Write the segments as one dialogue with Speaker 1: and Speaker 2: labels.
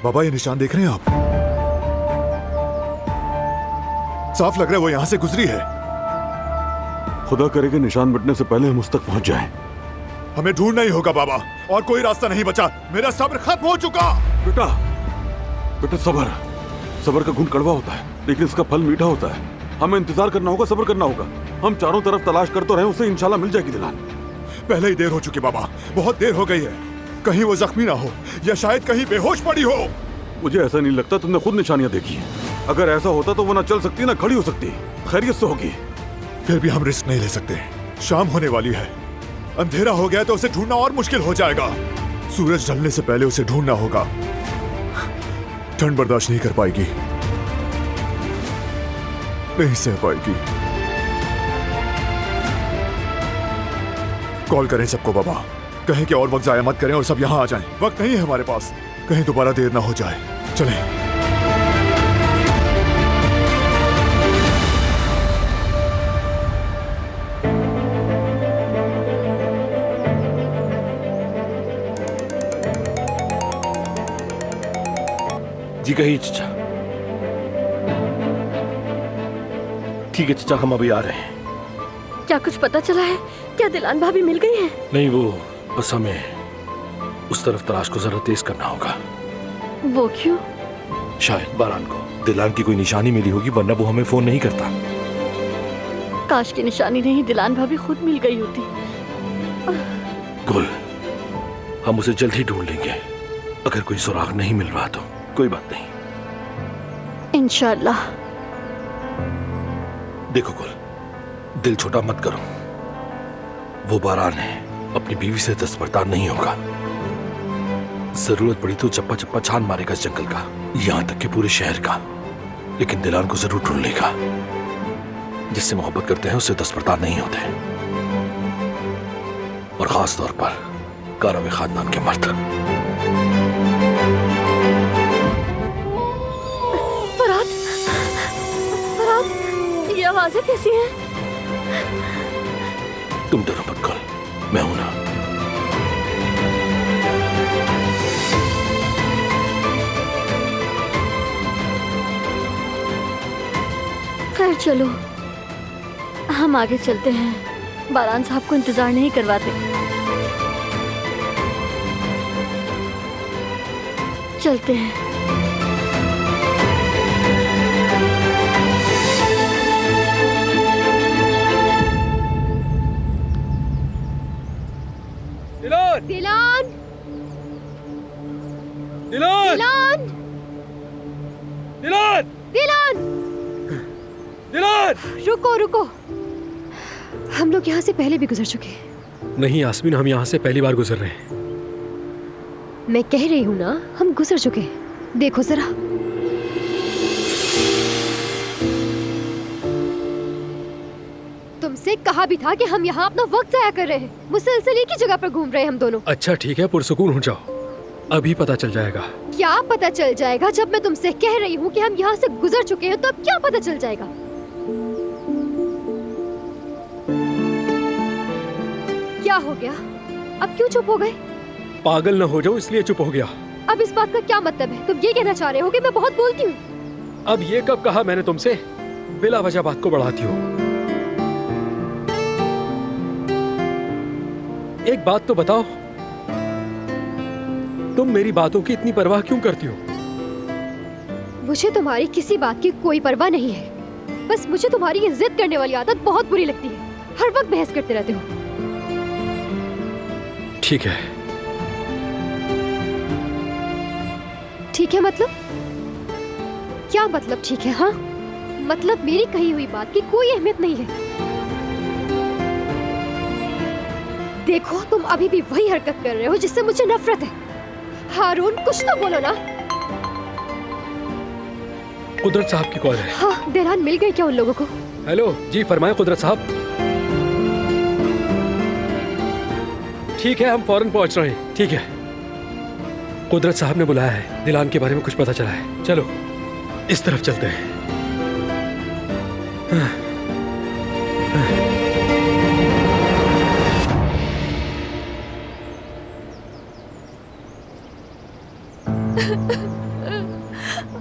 Speaker 1: बाबा ये निशान देख रहे हैं आप? साफ लग रहा है वो यहां से गुजरी है।
Speaker 2: खुदा करे कि निशान मिटने से पहले हम उस तक पहुंच जाएं।
Speaker 1: हमें ढूंढना ही होगा बाबा, और कोई रास्ता नहीं बचा। मेरा सब्र खत्म हो चुका।
Speaker 2: बेटा बेटा, सब्र का गुण कड़वा होता है, लेकिन इसका फल मीठा होता है। हमें इंतजार करना होगा, सब्र करना होगा। हम चारों तरफ तलाश कर तो रहे, उसे इंशाल्लाह मिल जाएगी दिलान।
Speaker 1: पहले ही देर हो चुकी बाबा, बहुत देर हो गई है। कहीं वो जख्मी ना हो या शायद कहीं बेहोश पड़ी हो।
Speaker 2: मुझे ऐसा नहीं लगता, तुमने खुद निशानियां देखी हैं। अगर ऐसा होता तो वो ना चल सकती ना खड़ी हो सकती। खैरियत से होगी।
Speaker 1: फिर भी हम रिस्क नहीं ले सकते। शाम होने वाली है, अंधेरा हो गया तो उसे ढूंढना और मुश्किल हो जाएगा। सूरज ढलने से पहले उसे ढूंढना होगा। ठंड बर्दाश्त नहीं कर पाएगी, नहीं सह पाएगी। कॉल करें सबको बाबा, कहें कि और वक्त जाया मत करें और सब यहां आ जाएं। वक्त नहीं है हमारे पास, कहीं दोबारा देर ना हो जाए। चलें।
Speaker 3: जी कहिए चचा। ठीक है चचा, हम अभी आ रहे हैं।
Speaker 4: क्या कुछ पता चला है? क्या दिलान भाभी मिल गई हैं?
Speaker 3: नहीं, वो बस हमें उस तरफ तलाश को जरा तेज करना होगा।
Speaker 4: वो क्यों?
Speaker 3: शायद बारान को दिलान की कोई निशानी मिली होगी, वरना वो हमें फोन नहीं करता।
Speaker 4: काश की निशानी नहीं, दिलान भाभी खुद मिल गई होती।
Speaker 3: गुल, हम उसे जल्द ही ढूंढ लेंगे। अगर कोई सुराग नहीं मिल रहा तो कोई बात नहीं।
Speaker 4: इंशाल्लाह।
Speaker 3: देखो गुल, दिल छोटा मत करो। वो बारान है, अपनी बीवी से दस्तबरदार नहीं होगा। जरूरत पड़ी तो चप्पा चप्पा छान मारेगा इस जंगल का, यहां तक कि पूरे शहर का। लेकिन दिलान को जरूर ढूंढ लेगा। जिससे मोहब्बत करते हैं उससे दस्तबरदार नहीं होते, और खास तौर पर कारावे खानदान के मर्द।
Speaker 4: ये आवाजें कैसी हैं?
Speaker 3: तुम डरो मत गुल, मैं हूं ना।
Speaker 4: खैर चलो, हम आगे चलते हैं। बारान साहब को इंतजार नहीं करवाते। चलते हैं।
Speaker 5: दिलान!
Speaker 3: दिलान!
Speaker 5: दिलान!
Speaker 3: दिलान!
Speaker 5: दिलान!
Speaker 3: दिलान!
Speaker 5: रुको रुको, हम लोग यहाँ से पहले भी गुजर चुके हैं।
Speaker 6: नहीं यास्मीन, हम यहाँ से पहली बार गुजर रहे हैं।
Speaker 5: मैं कह रही हूँ ना, हम गुजर चुके हैं। देखो जरा। तुमसे कहा भी था कि हम यहाँ अपना वक्त जाया कर रहे हैं। मुसलसल एक ही जगह पर घूम रहे हैं हम दोनों।
Speaker 6: अच्छा ठीक है, पुरसुकून हो जाओ। अभी पता चल जाएगा।
Speaker 5: क्या पता चल जाएगा? जब मैं तुमसे कह रही हूँ कि हम यहाँ से गुजर चुके हैं, तो अब क्या पता चल जाएगा? क्या हो गया? अब क्यों चुप हो गए?
Speaker 6: पागल न हो जाओ इसलिए चुप हो गया।
Speaker 5: अब इस बात का क्या मतलब है? तुम ये कहना चाह रहे हो कि मैं बहुत बोलती हूँ?
Speaker 6: अब ये कब कहा मैंने तुमसे? बिला वजह बात को बढ़ाती हो। एक बात तो बताओ, तुम मेरी बातों की इतनी परवाह क्यों करती हो?
Speaker 5: मुझे तुम्हारी किसी बात की कोई परवाह नहीं है। बस मुझे तुम्हारी ये जिद करने वाली आदत बहुत बुरी लगती है। हर वक्त बहस करते रहते हो।
Speaker 6: ठीक है।
Speaker 5: ठीक है मतलब? क्या मतलब ठीक है? हाँ, मतलब मेरी कही हुई बात की कोई अहमियत नहीं है। देखो, तुम अभी भी वही हरकत कर रहे हो जिससे मुझे नफरत है। हारून, कुछ तो बोलो ना।
Speaker 6: कुदरत साहब की कॉल है।
Speaker 5: हाँ, दिलान मिल गई क्या उन लोगों को?
Speaker 6: हेलो जी, फरमाएं कुदरत साहब। ठीक है, हम फौरन पहुंच रहे हैं। ठीक है, कुदरत साहब ने बुलाया है। दिलान के बारे में कुछ पता चला है। चलो इस तरफ चलते हैं।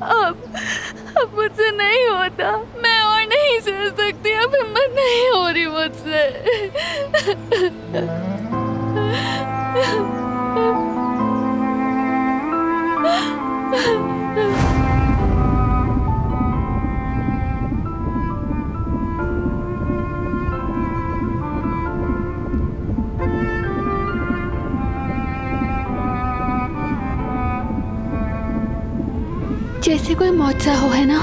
Speaker 4: अब मुझसे नहीं होता, मैं और नहीं सह सकती, अब हिम्मत नहीं हो रही मुझसे। जैसे कोई मौजा हो, है ना?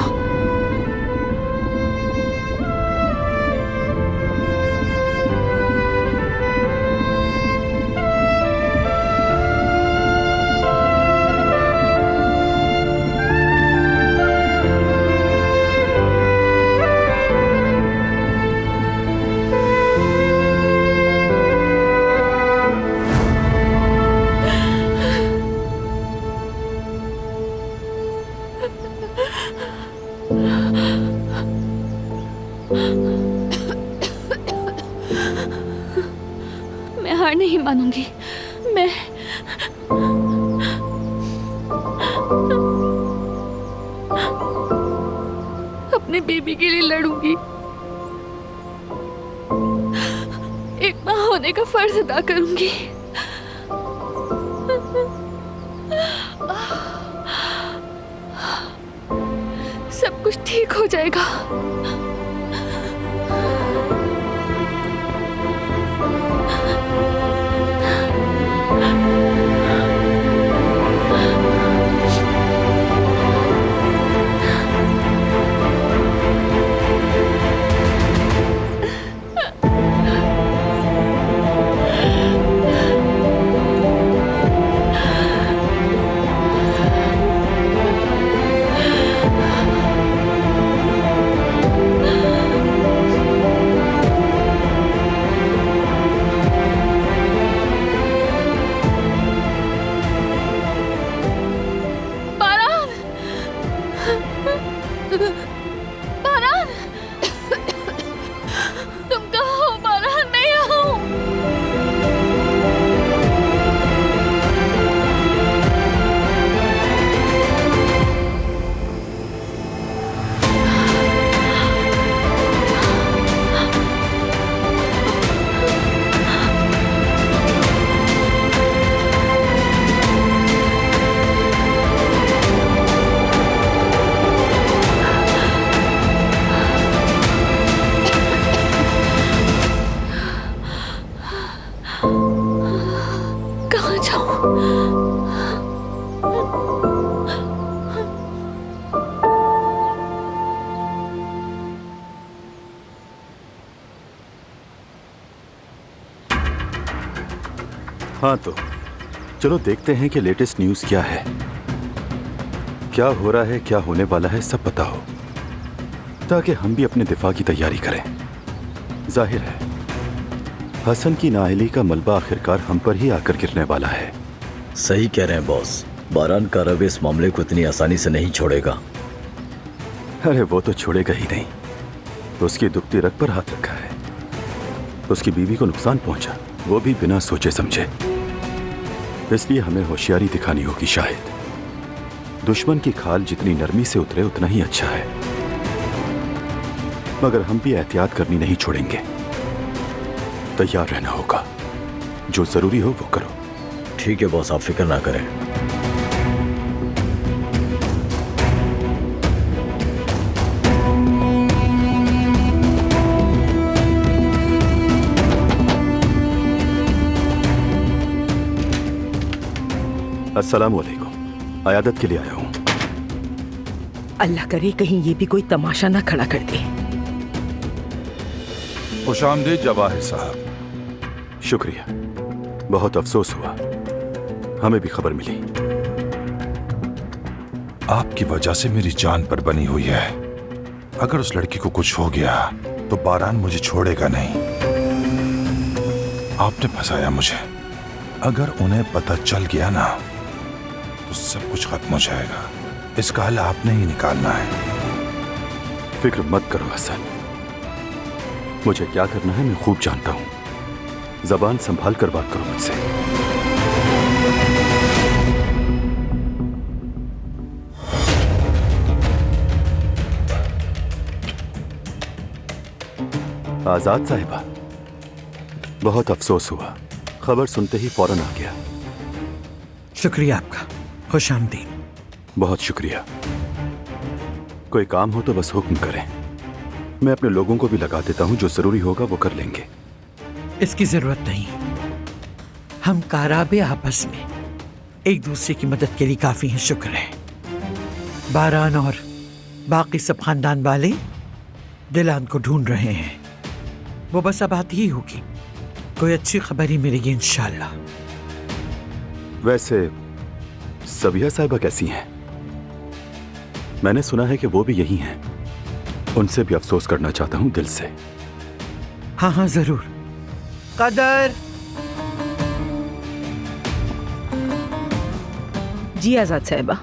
Speaker 4: मैं हार नहीं मानूंगी। मैं अपने बेबी के लिए लड़ूंगी। एक माँ होने का फर्ज अदा करूंगी। सब कुछ ठीक हो जाएगा। बारान, तुम कहाँ हो? बारान, मैं यहाँ हूँ। कहाँ जाऊँ?
Speaker 7: हाँ तो चलो देखते हैं कि लेटेस्ट न्यूज़ क्या है, क्या हो रहा है, क्या होने वाला है, सब पता हो, ताकि हम भी अपने दिफा की तैयारी करें। जाहिर है हसन की नाअहली का मलबा आखिरकार हम पर ही आकर गिरने वाला है।
Speaker 8: सही कह रहे हैं बॉस, बारान का रव इस मामले को इतनी आसानी से नहीं छोड़ेगा।
Speaker 7: अरे वो तो छोड़ेगा ही नहीं, उसकी दुखती रग पर हाथ रखा है, उसकी बीवी को नुकसान पहुंचा, वो भी बिना सोचे समझे। इसलिए हमें होशियारी दिखानी होगी। शायद दुश्मन की खाल जितनी नरमी से उतरे उतना ही अच्छा है, मगर हम भी एहतियात करनी नहीं छोड़ेंगे। तैयार रहना होगा, जो जरूरी हो वो करो।
Speaker 8: ठीक है बॉस, आप फिक्र ना करें।
Speaker 7: अस्सलाम वालेकुम, अयादत के लिए आया हूँ।
Speaker 9: अल्लाह करे कहीं ये भी कोई तमाशा ना खड़ा कर दे।
Speaker 10: खुशामदीद जवाहिर साहब।
Speaker 7: शुक्रिया, बहुत अफसोस हुआ, हमें भी खबर मिली।
Speaker 10: आपकी वजह से मेरी जान पर बनी हुई है। अगर उस लड़की को कुछ हो गया तो बारान मुझे छोड़ेगा नहीं। आपने फंसाया मुझे। अगर उन्हें पता चल गया ना तो सब कुछ खत्म हो जाएगा। इसका हल आपने ही निकालना है।
Speaker 7: फिक्र मत करो हसन, मुझे क्या करना है मैं खूब जानता हूं। जबान संभाल कर बात करो मुझसे। आजाद साहिबा, बहुत अफसोस हुआ। खबर सुनते ही फौरन आ गया।
Speaker 11: शुक्रिया आपका, खुश आमदीद।
Speaker 7: बहुत शुक्रिया। कोई काम हो तो बस हुक्म करें, मैं अपने लोगों को भी लगा देता हूं, जो जरूरी होगा वो कर लेंगे।
Speaker 11: इसकी जरूरत नहीं, हम काराबे आपस में एक दूसरे की मदद के लिए काफी हैं, शुक्र है। बारान और बाकी सब खानदान वाले दिलान को ढूंढ रहे हैं, वो बस अब आती ही होगी, कोई अच्छी खबर ही मिलेगी इंशाल्लाह।
Speaker 7: वैसे सबिया साहिबा कैसी हैं? मैंने सुना है कि वो भी यही हैं। उनसे भी अफसोस करना चाहता हूं दिल से।
Speaker 11: हाँ हाँ जरूर। कदर।
Speaker 9: जी आजाद साहिबा।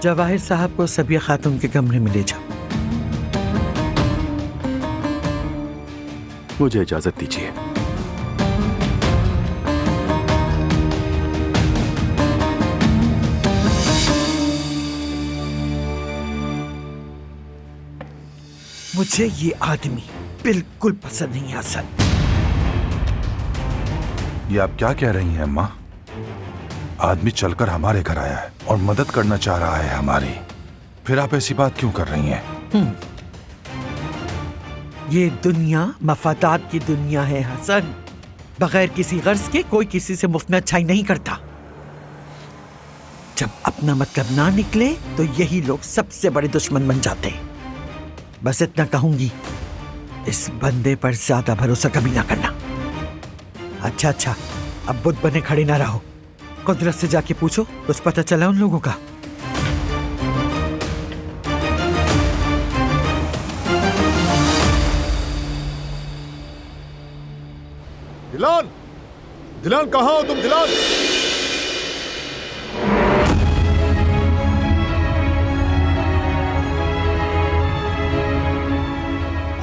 Speaker 11: जवाहिर साहब को सबिया खातून के कमरे में ले जाओ।
Speaker 7: मुझे इजाजत दीजिए।
Speaker 11: मुझे ये आदमी बिल्कुल पसंद नहीं हसन।
Speaker 10: ये आप क्या कह रही हैं अम्मा? आदमी चलकर हमारे घर आया है और मदद करना चाह रहा है हमारी, फिर आप ऐसी बात क्यों कर रही हैं?
Speaker 11: ये दुनिया मफादात की दुनिया है हसन। बगैर किसी गर्ज के कोई किसी से मुफ्त में अच्छाई नहीं करता। जब अपना मतलब ना निकले तो यही लोग सबसे बड़े दुश्मन बन जाते हैं। बस इतना कहूंगी, इस बंदे पर ज्यादा भरोसा कभी ना करना। अच्छा, अब बुद्ध बने खड़े ना रहो, कुदरत से जाके पूछो, कुछ पता चला उन लोगों का?
Speaker 1: दिलान, दिलान कहाँ हो तुम? दिलान,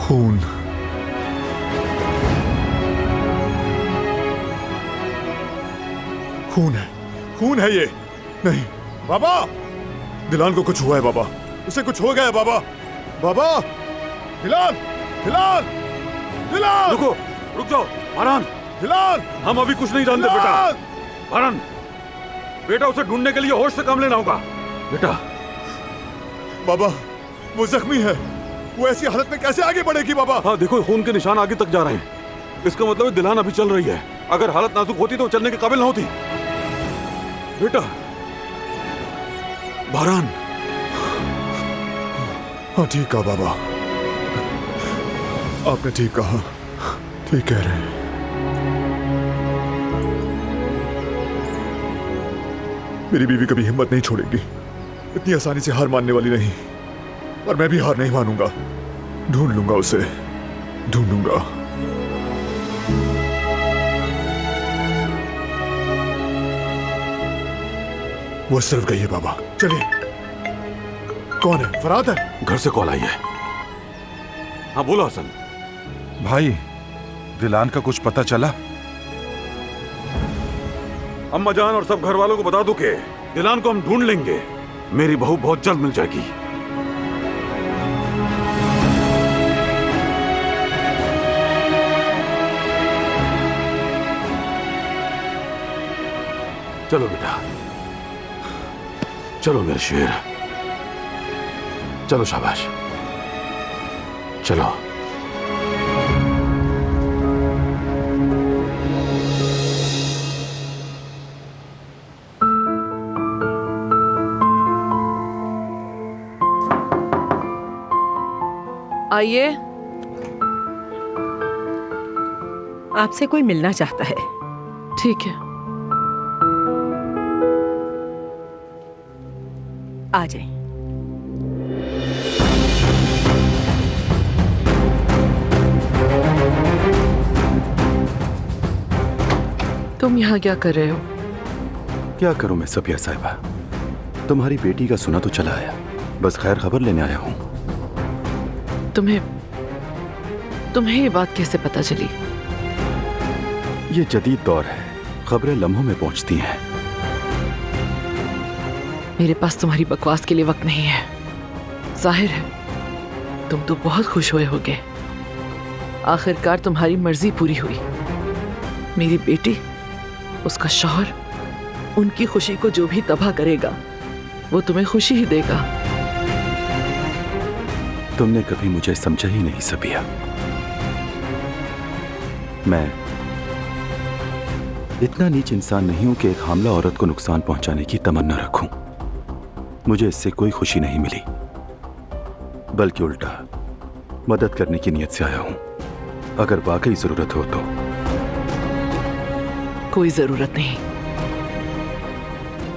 Speaker 1: खून, खून है ये। नहीं बाबा, दिलान को कुछ हुआ है बाबा, उसे कुछ हो गया है बाबा। बाबा, दिलान, दिलान, दिलान,
Speaker 2: रुक जाओ बारान।
Speaker 1: दिलान,
Speaker 2: हम अभी कुछ नहीं जानते बेटा। बारान, बेटा उसे ढूंढने के लिए होश से काम लेना होगा बेटा।
Speaker 1: बाबा वो जख्मी है, वो ऐसी हालत में कैसे आगे बढ़ेगी बाबा?
Speaker 2: हाँ देखो, खून के निशान आगे तक जा रहे हैं, इसका मतलब है दिलान अभी चल रही है। अगर हालत नाजुक होती तो चलने के काबिल ना होती बेटा। बारान।
Speaker 1: हाँ ठीक कहा बाबा, आपने ठीक कहा, ठीक कह रहे हैं। मेरी बीवी कभी हिम्मत नहीं छोड़ेगी, इतनी आसानी से हार मानने वाली नहीं, और मैं भी हार नहीं मानूंगा। ढूंढ लूंगा उसे, ढूंढूंगा। वो सिर्फ गई है बाबा, चलिए। कौन है? फरात है?
Speaker 2: घर से कॉल आई है। हाँ बोलो हसन।
Speaker 10: भाई, दिलान का कुछ पता चला?
Speaker 2: अम्मा जान और सब घर वालों को बता दो कि दिलान को हम ढूंढ लेंगे। मेरी बहू बहुत जल्द मिल जाएगी। चलो बेटा, चलो मेरे शेर, चलो शाबाश, चलो।
Speaker 9: आइए, आपसे कोई मिलना चाहता है।
Speaker 12: ठीक है,
Speaker 9: आ जाए।
Speaker 12: तुम यहाँ क्या कर रहे हो?
Speaker 7: क्या करूं मैं सबिया साहिबा, तुम्हारी बेटी का सुना तो चला आया, बस खैर खबर लेने आया हूं।
Speaker 12: तुम्हें ये बात कैसे पता चली?
Speaker 7: ये जदीद दौर है, खबरें लम्हों में पहुंचती हैं।
Speaker 12: मेरे पास तुम्हारी बकवास के लिए वक्त नहीं है। जाहिर है तुम तो बहुत खुश हुए होगे। आखिरकार तुम्हारी मर्जी पूरी हुई। मेरी बेटी, उसका शौहर, उनकी खुशी को जो भी तबाह करेगा वो तुम्हें खुशी ही देगा।
Speaker 7: तुमने कभी मुझे समझा ही नहीं सबिया। मैं इतना नीच इंसान नहीं हूं कि एक हामला औरत को नुकसान पहुंचाने की तमन्ना रखूं। मुझे इससे कोई खुशी नहीं मिली, बल्कि उल्टा मदद करने की नीयत से आया हूं, अगर वाकई जरूरत हो तो।
Speaker 12: कोई जरूरत नहीं।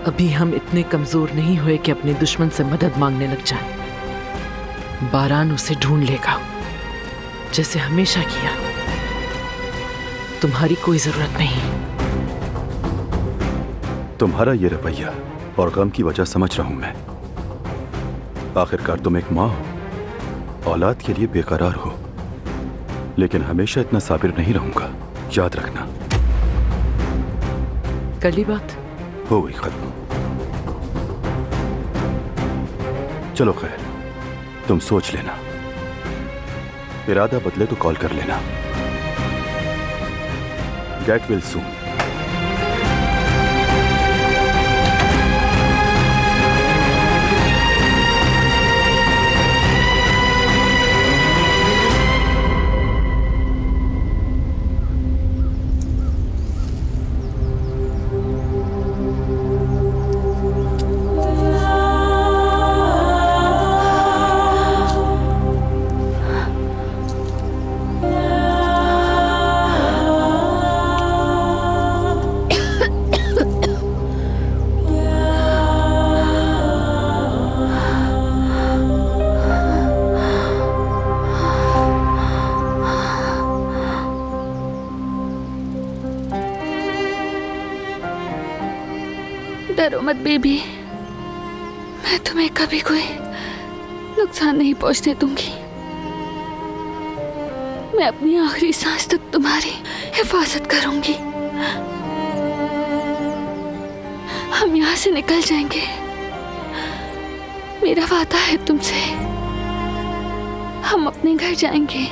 Speaker 12: अभी हम इतने कमजोर नहीं हुए कि अपने दुश्मन से मदद मांगने लग जाएं। बारान उसे ढूंढ लेगा, जैसे हमेशा किया। तुम्हारी कोई जरूरत नहीं।
Speaker 7: तुम्हारा ये रवैया और गम की वजह समझ रहा हूं मैं। आखिरकार तुम एक मां हो, औलाद के लिए बेकरार हो, लेकिन हमेशा इतना साबिर नहीं रहूंगा, याद रखना।
Speaker 12: कर ली बात?
Speaker 7: हो गई खत्म। चलो खैर, तुम सोच लेना, इरादा बदले तो कॉल कर लेना। Get well soon.
Speaker 4: डरो मत बेबी, मैं तुम्हें कभी कोई नुकसान नहीं पहुंचने दूंगी। मैं अपनी आखिरी सांस तक तुम्हारी हिफाजत करूंगी। हम यहाँ से निकल जाएंगे, मेरा वादा है तुमसे। हम अपने घर जाएंगे,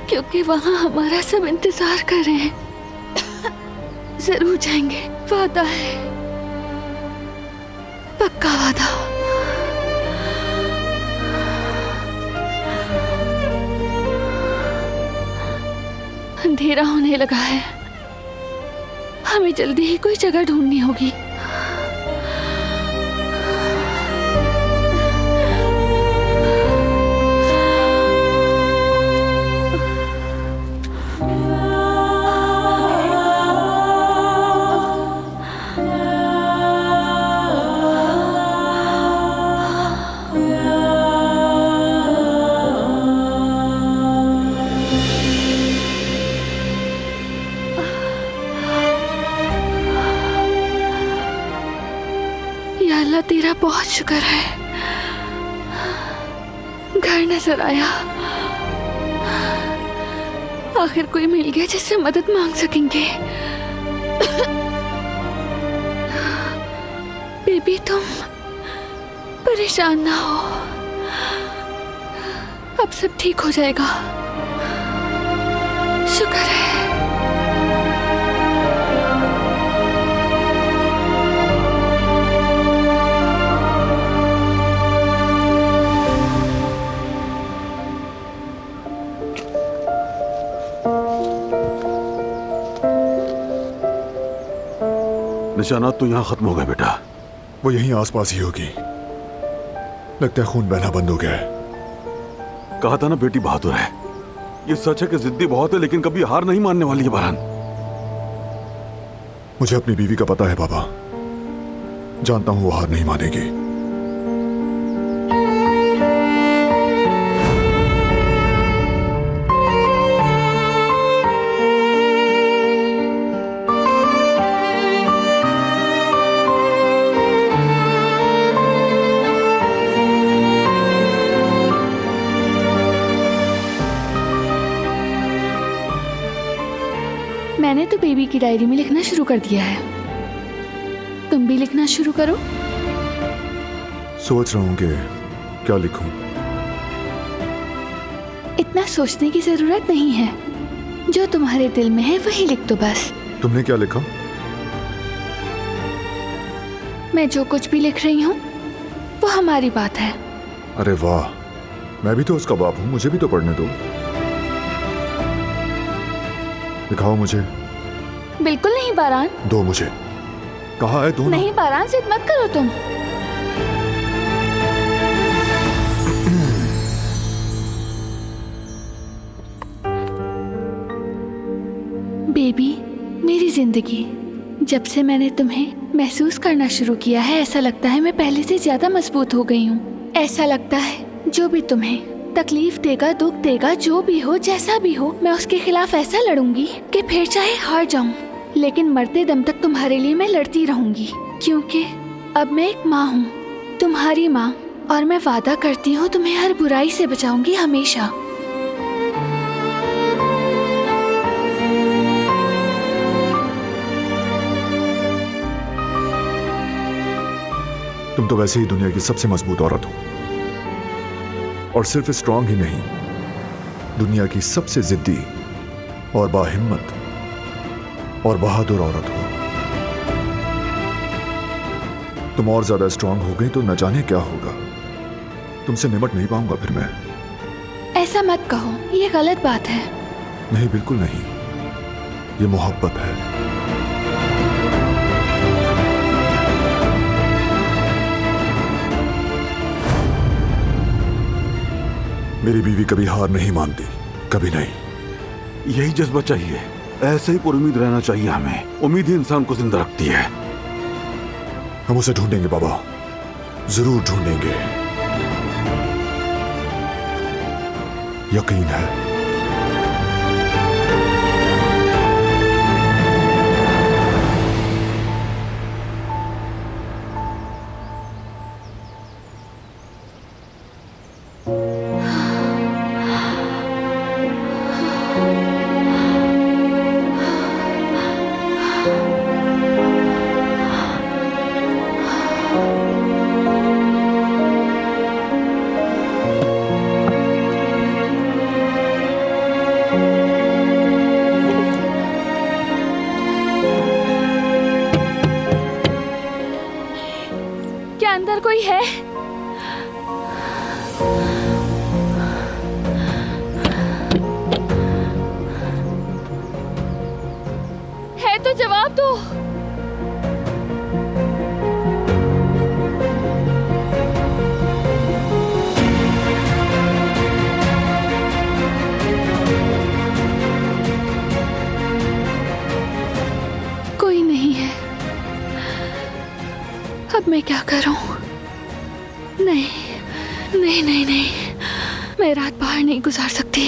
Speaker 4: क्योंकि वहां हमारा सब इंतजार कर रहे हैं। जरूर जाएंगे, वादा है, पक्का वादा। अंधेरा होने लगा है, हमें जल्दी ही कोई जगह ढूंढनी होगी। अल्लाह तेरा बहुत शुक्र है, घर नजर आया। आखिर कोई मिल गया जिससे मदद मांग सकेंगे। बेबी तुम परेशान ना हो, अब सब ठीक हो जाएगा। शुक्र है।
Speaker 2: निशानात तो यहाँ खत्म हो गए बेटा।
Speaker 1: वो यहीं आसपास ही होगी। लगता है खून बहना बंद हो गया है।
Speaker 2: कहा था ना बेटी बहादुर है। ये सच है कि जिद्दी बहुत है, लेकिन कभी हार नहीं मानने वाली है बारान।
Speaker 1: मुझे अपनी बीवी का पता है बाबा, जानता हूं वो हार नहीं मानेगी।
Speaker 4: मैंने तो बेबी की डायरी में लिखना शुरू कर दिया है, तुम भी लिखना शुरू करो।
Speaker 1: सोच रहा हूं कि क्या लिखूं।
Speaker 13: इतना सोचने की जरूरत नहीं है। जो तुम्हारे दिल में है वही लिख दो बस।
Speaker 1: तुमने क्या लिखा?
Speaker 13: मैं जो कुछ भी लिख रही हूँ वो हमारी बात है।
Speaker 1: अरे वाह, मैं भी तो उसका बाप हूँ, मुझे भी तो पढ़ने दो। दिखाओ मुझे।
Speaker 13: बिल्कुल नहीं बारान।
Speaker 1: दो मुझे। कहा है दो ना।
Speaker 13: नहीं बारान, जिद मत करो तुम। बेबी, मेरी जिंदगी, जब से मैंने तुम्हें महसूस करना शुरू किया है, ऐसा लगता है मैं पहले से ज्यादा मजबूत हो गई हूँ। ऐसा लगता है जो भी तुम्हें तकलीफ देगा, दुख देगा, जो भी हो, जैसा भी हो, मैं उसके खिलाफ ऐसा लड़ूंगी कि फिर चाहे हार जाऊं, लेकिन मरते दम तक तुम्हारे लिए मैं लड़ती रहूंगी। क्योंकि अब मैं एक माँ हूँ, तुम्हारी माँ, और मैं वादा करती हूँ तुम्हें हर बुराई से बचाऊंगी हमेशा।
Speaker 1: तुम तो वैसे ही दुनिया की सबसे मजबूत औरत हो, और सिर्फ स्ट्रांग ही नहीं, दुनिया की सबसे जिद्दी और बाहिम्मत और बहादुर औरत हो। तुम और ज्यादा स्ट्रांग हो गई तो न जाने क्या होगा। तुमसे निपट नहीं पाऊंगा फिर मैं।
Speaker 13: ऐसा मत कहो, ये गलत बात है।
Speaker 1: नहीं, बिल्कुल नहीं, ये मोहब्बत है। मेरी बीवी कभी हार नहीं मानती, कभी नहीं।
Speaker 2: यही जज्बा चाहिए, ऐसे ही पुरुमीद रहना चाहिए हमें। उम्मीद ही इंसान को जिंदा रखती है।
Speaker 1: हम उसे ढूंढेंगे बाबा, जरूर ढूंढेंगे, यकीन है।
Speaker 13: क्या अंदर कोई है? है तो जवाब दो। कोई नहीं है। अब मैं क्या करूं? नहीं नहीं नहीं नहीं, मैं रात बाहर नहीं गुजार सकती।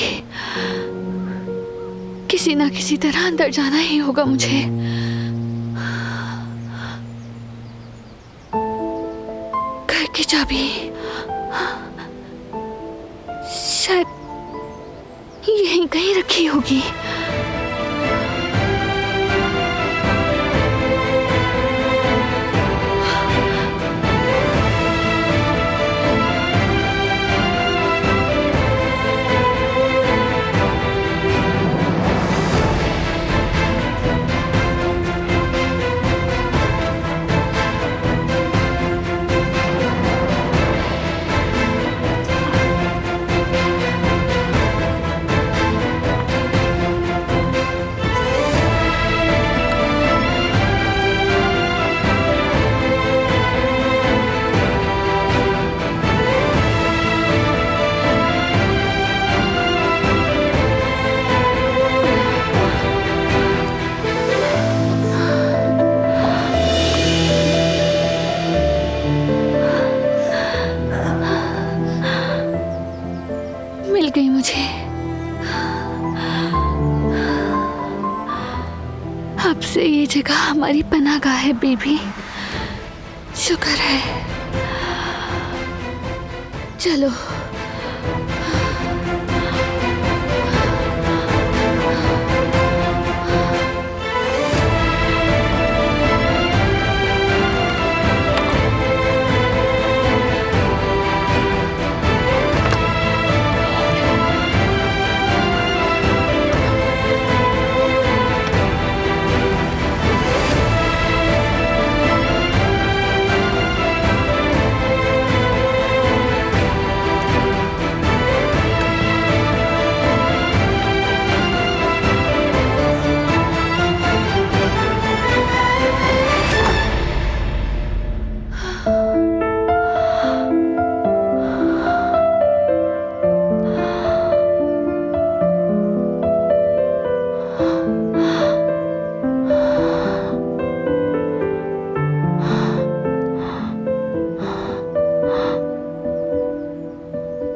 Speaker 13: किसी ना किसी तरह अंदर जाना ही होगा मुझे। घर की चाबी शायद यहीं कहीं रखी होगी। मिल गई मुझे। अब से ये जगह हमारी पनाहगाह है बेबी। शुक्र है। चलो।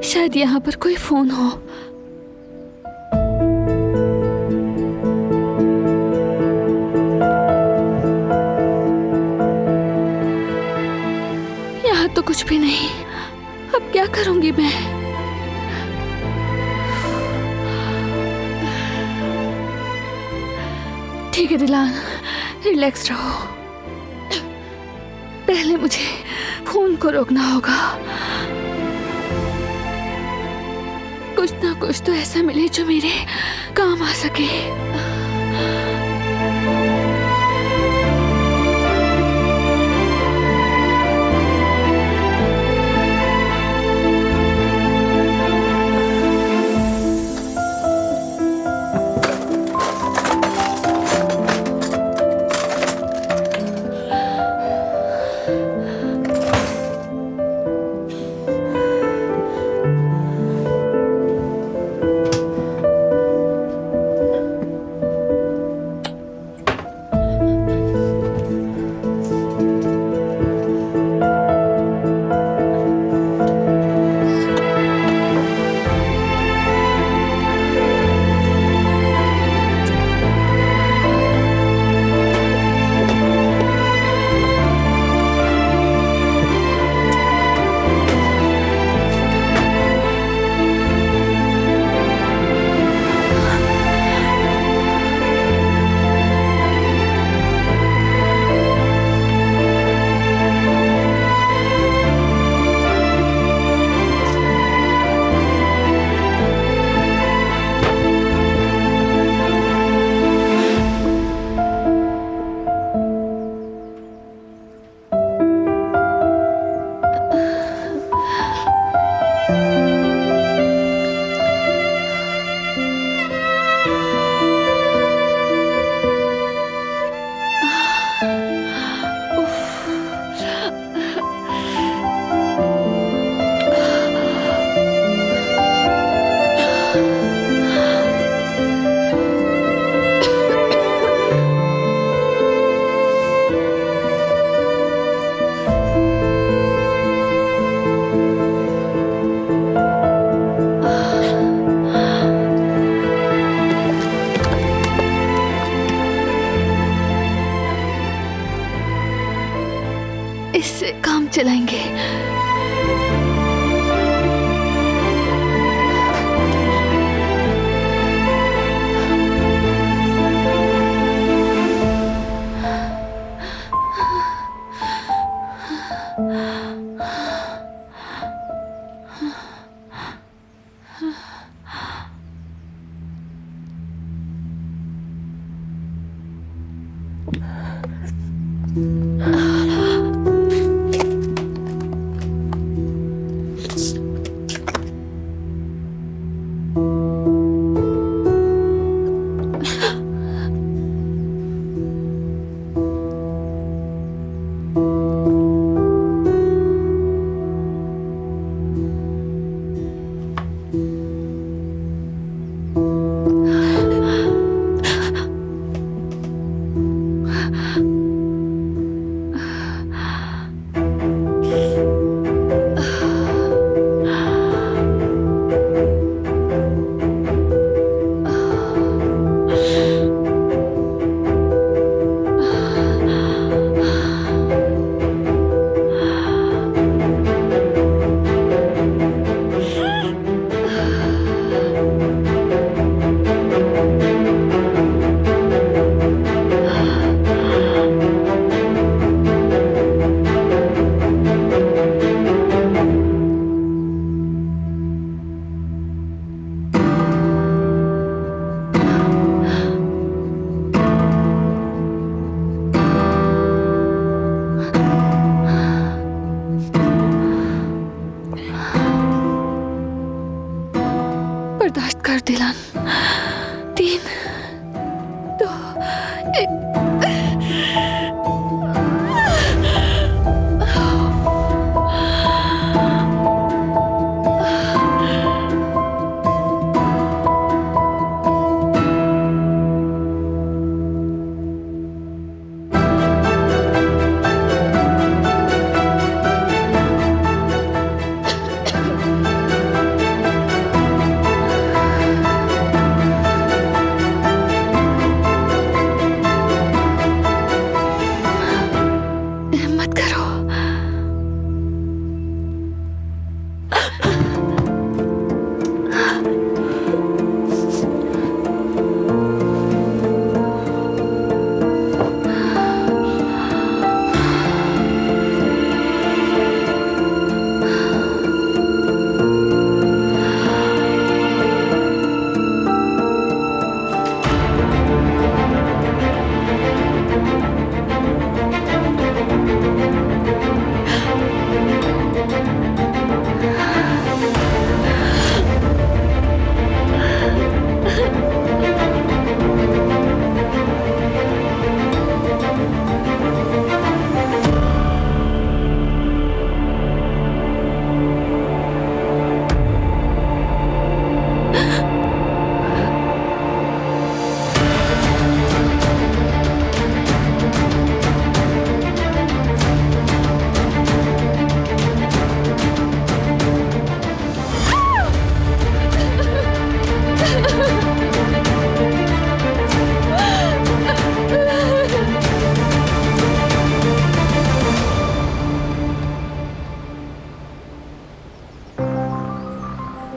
Speaker 13: शायद यहाँ पर कोई फोन हो। यहाँ तो कुछ भी नहीं। अब क्या करूंगी मैं? ठीक है दिलान, रिलैक्स रहो। पहले मुझे खून को रोकना होगा। कुछ ना कुछ तो ऐसा मिले जो मेरे काम आ सके। इससे काम चलाएंगे। बर्दाश्त कर दिलान। 3, 2, 1।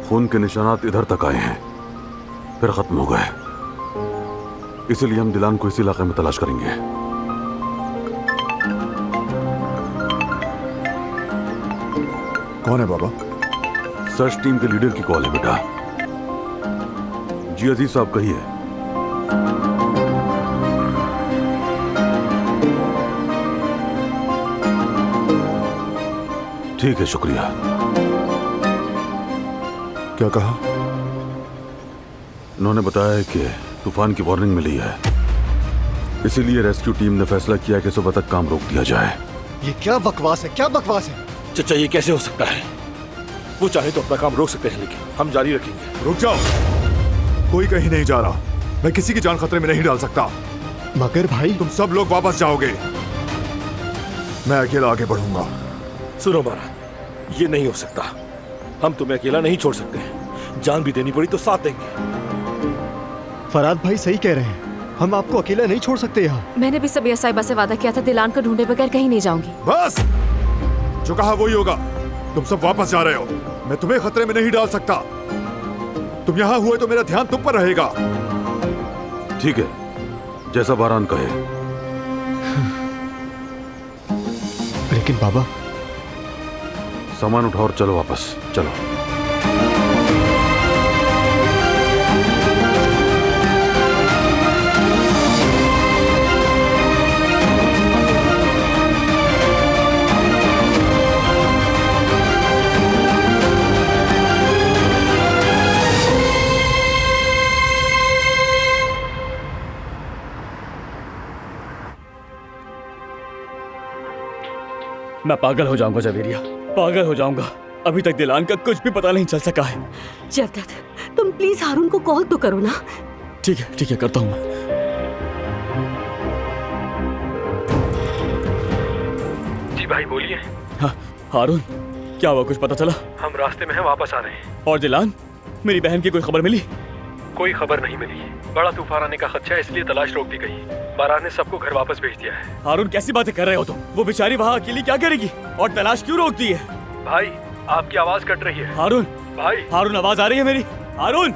Speaker 2: खून के निशानात इधर तक आए हैं, फिर खत्म हो गए। इसीलिए हम दिलान को इस इलाके में तलाश करेंगे।
Speaker 1: कौन है बाबा?
Speaker 2: सर्च टीम के लीडर की कॉल है बेटा। जी अजीज साहब, कहिए। ठीक है, शुक्रिया।
Speaker 1: क्या कहा?
Speaker 2: उन्होंने बताया है कि तूफान की वार्निंग मिली है, इसीलिए रेस्क्यू टीम ने फैसला किया कि सुबह तक काम रोक दिया जाए।
Speaker 14: ये क्या बकवास है, क्या बकवास है?
Speaker 3: चचा, ये कैसे हो सकता है? वो चाहे तो अपना काम रोक सकते हैं, लेकिन हम जारी रखेंगे।
Speaker 1: रुक जाओ, कोई कहीं नहीं जा रहा। मैं किसी की जान खतरे में नहीं डाल सकता।
Speaker 14: मगर भाई,
Speaker 1: तुम सब लोग वापस जाओगे, मैं अकेला आगे बढ़ूंगा।
Speaker 3: सुनो बारान, ये नहीं हो सकता। हम तुम्हें अकेला नहीं छोड़ सकते। जान भी देनी पड़ी तो साथ देंगे।
Speaker 14: फराद भाई सही कह रहे हैं, हम आपको अकेला नहीं छोड़ सकते यहाँ।
Speaker 15: मैंने भी सबिया साहिबा से वादा किया था, दिलान को ढूंढे बगैर कहीं नहीं जाऊंगी।
Speaker 1: बस, जो कहा वही होगा। तुम सब वापस जा रहे हो, मैं तुम्हें खतरे में नहीं डाल सकता। तुम यहाँ हुए तो मेरा ध्यान तुम पर रहेगा।
Speaker 2: ठीक है, जैसा बारान कहे।
Speaker 14: लेकिन बाबा,
Speaker 2: सामान उठाओ और चलो वापस, चलो।
Speaker 16: मैं पागल हो जाऊंगा जवेरिया, पागल हो जाऊंगा। अभी तक दिलान का कुछ भी पता नहीं चल सका है।
Speaker 15: जवदत, तुम प्लीज हारून को कॉल तो करो ना।
Speaker 16: ठीक है, करता हूँ मैं।
Speaker 6: जी भाई, बोलिए।
Speaker 16: हाँ, हारून, क्या हुआ? कुछ पता चला?
Speaker 6: हम रास्ते में हैं, वापस आ रहे हैं।
Speaker 16: और दिलान, मेरी बहन की कोई खबर मिली?
Speaker 6: कोई खबर नहीं मिली। बड़ा तूफान आने का खदशा है, इसलिए तलाश रोक दी गई। बारान ने सबको घर वापस भेज दिया है।
Speaker 16: हारून, कैसी बातें कर रहे हो तुम? वो बेचारी वहाँ अकेली क्या करेगी? और तलाश क्यों रोक दी है?
Speaker 6: भाई, आपकी आवाज कट रही है।
Speaker 16: हारून
Speaker 6: भाई,
Speaker 16: हारून, आवाज आ रही है मेरी? हारून,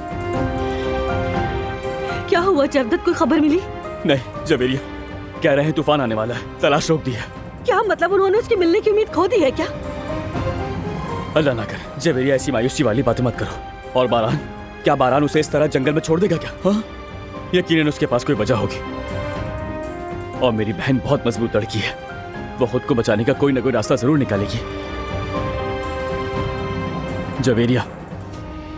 Speaker 15: क्या हुआ जवदत, कोई खबर मिली?
Speaker 16: नहीं जवेरिया, कह रहे हैं तूफान आने वाला है, तलाश रोक दी है।
Speaker 15: क्या मतलब, उन्होंने उसके मिलने की उम्मीद खो दी है क्या?
Speaker 16: अल्लाह ना करे जवेरिया, ऐसी मायूसी वाली बातें मत करो। और बारान, क्या बारान उसे इस तरह जंगल में छोड़ देगा क्या? हाँ, यकीनन उसके पास कोई वजह होगी। और मेरी बहन बहुत मजबूत लड़की है, वो खुद को बचाने का कोई ना कोई रास्ता जरूर निकालेगी। जवेरिया,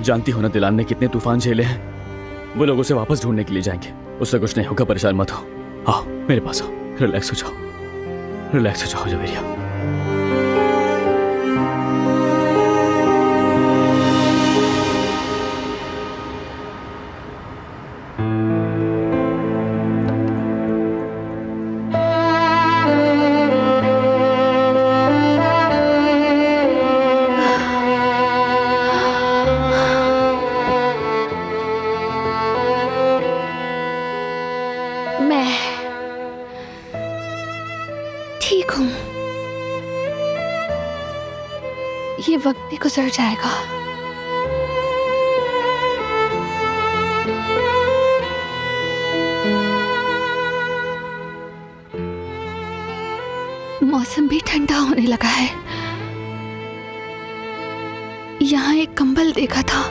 Speaker 16: जानती हो ना दिलान ने कितने तूफान झेले हैं। वो लोग उसे वापस ढूंढने के लिए जाएंगे, उससे कुछ नहीं होगा, परेशान मत हो। आओ मेरे पास आओ, रिलैक्स हो जाओ, रिलैक्स हो जाओ जवेरिया।
Speaker 13: ये वक्त भी गुजर जाएगा। मौसम भी ठंडा होने लगा है। यहाँ एक कंबल देखा था।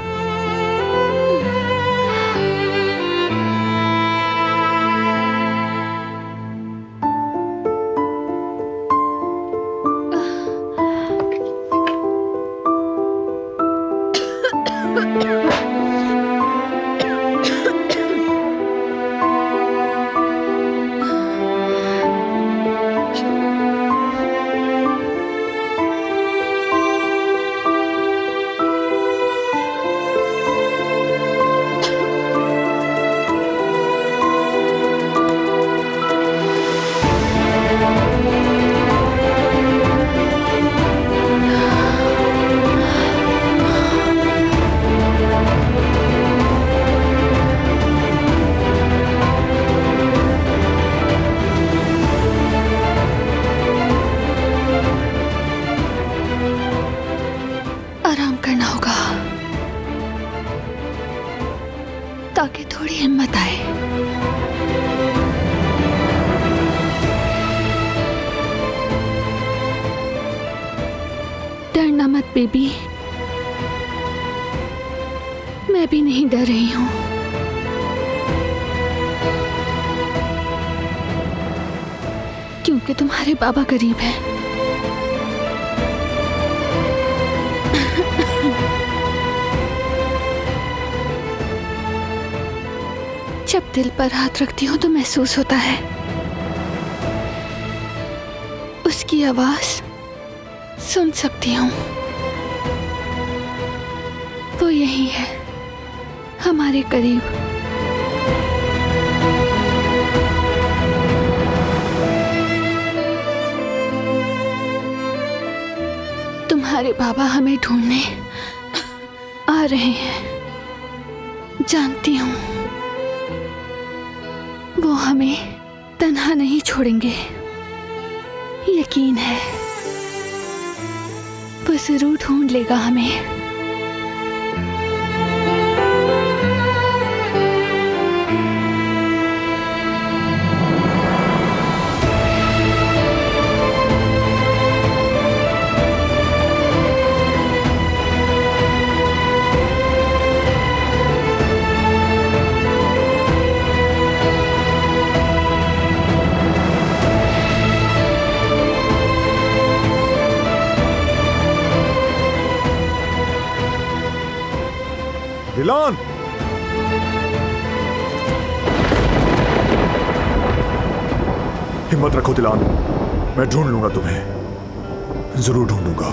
Speaker 13: थोड़ी हिम्मत आए। डरना मत बेबी, मैं भी नहीं डर रही हूं। क्योंकि तुम्हारे बाबा करीब हैं। जब दिल पर हाथ रखती हूँ तो महसूस होता है, उसकी आवाज सुन सकती हूँ। वो यही है, हमारे करीब। तुम्हारे बाबा हमें ढूंढने आ रहे हैं, जानती हूँ। वो हमें तन्हा नहीं छोड़ेंगे, यकीन है। वो जरूर ढूंढ लेगा हमें।
Speaker 1: दिलान, हिम्मत रखो दिलान, मैं ढूंढ लूंगा तुम्हें, जरूर ढूंढूंगा।